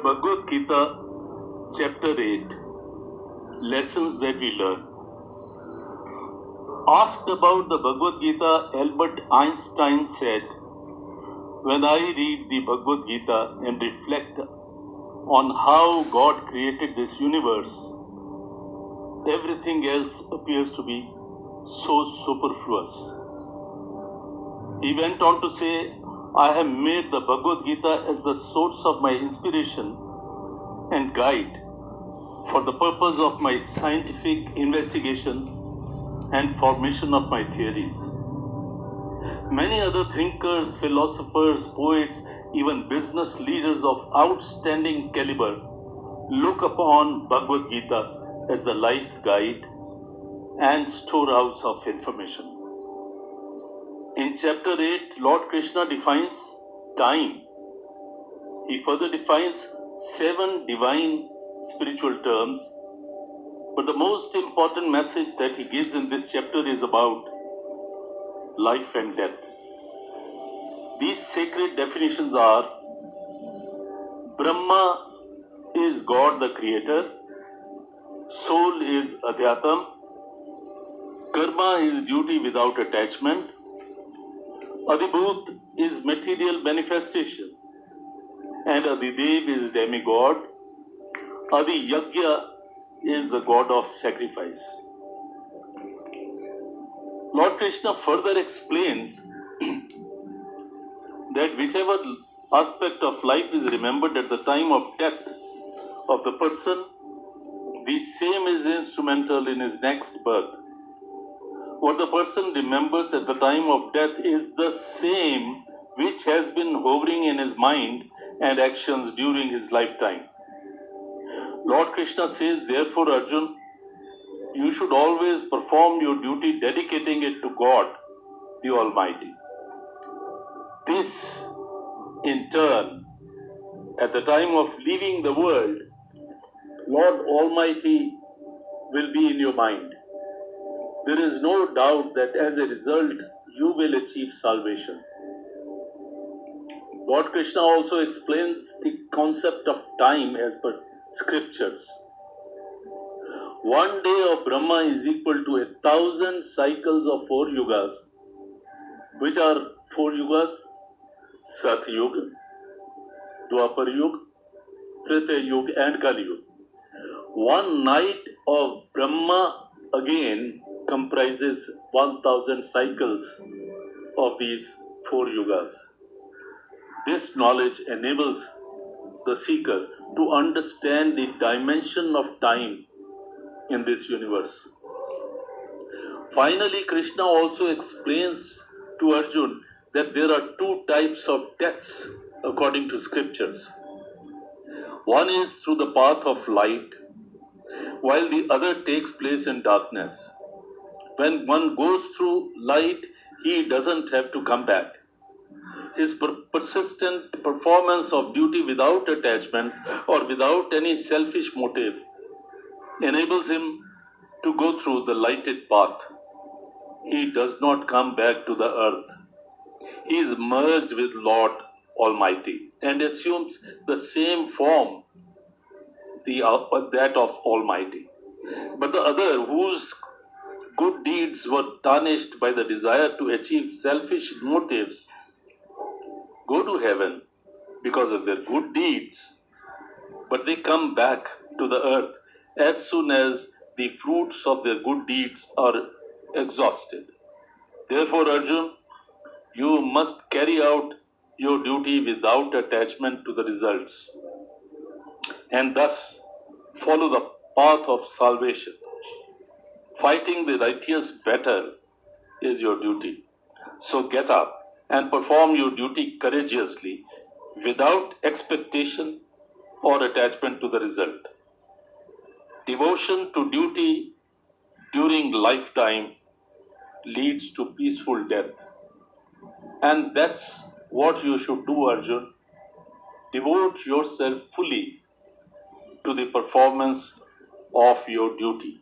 Bhagavad Gita, Chapter 8, Lessons that we learn. Asked about the Bhagavad Gita, Albert Einstein said, "When I read the Bhagavad Gita and reflect on how God created this universe, everything else appears to be so superfluous." He went on to say, "I have made the Bhagavad Gita as the source of my inspiration and guide for the purpose of my scientific investigation and formation of my theories. Many other thinkers, philosophers, poets, even business leaders of outstanding caliber look upon Bhagavad Gita as the life's guide and storehouse of information." In chapter 8, Lord Krishna defines time. He further defines 7 divine spiritual terms, but the most important message that he gives in this chapter is about life and death. These sacred definitions are: Brahma is God the Creator, soul is Adhyatam, karma is duty without attachment, Adibhut is material manifestation, and Adidev is demigod, Adiyagya is the god of sacrifice. Lord Krishna further explains that whichever aspect of life is remembered at the time of death of the person, the same is instrumental in his next birth. What the person remembers at the time of death is the same which has been hovering in his mind and actions during his lifetime. Lord Krishna says, therefore, Arjun, you should always perform your duty dedicating it to God, the Almighty. This, in turn, at the time of leaving the world, Lord Almighty will be in your mind. There is no doubt that as a result, you will achieve salvation. Lord Krishna also explains the concept of time as per scriptures. One day of Brahma is equal to 1,000 cycles of 4 yugas. Which are 4 yugas? Sat Yuga, Dwapar Yuga, Treta Yuga, and Kali Yuga. One night of Brahma again comprises 1,000 cycles of these 4 yugas. This knowledge enables the seeker to understand the dimension of time in this universe. Finally, Krishna also explains to Arjun that there are 2 types of deaths according to scriptures. One is through the path of light, while the other takes place in darkness. When one goes through light, he doesn't have to come back. His persistent performance of duty without attachment or without any selfish motive enables him to go through the lighted path. He does not come back to the earth. He is merged with Lord Almighty and assumes the same form, that of Almighty. But the other, whose good deeds were tarnished by the desire to achieve selfish motives, go to heaven because of their good deeds, but they come back to the earth as soon as the fruits of their good deeds are exhausted. Therefore, Arjun, you must carry out your duty without attachment to the results, and thus follow the path of salvation. Fighting the righteous battle is your duty. So get up and perform your duty courageously without expectation or attachment to the result. Devotion to duty during lifetime leads to peaceful death. And that's what you should do, Arjun. Devote yourself fully to the performance of your duty.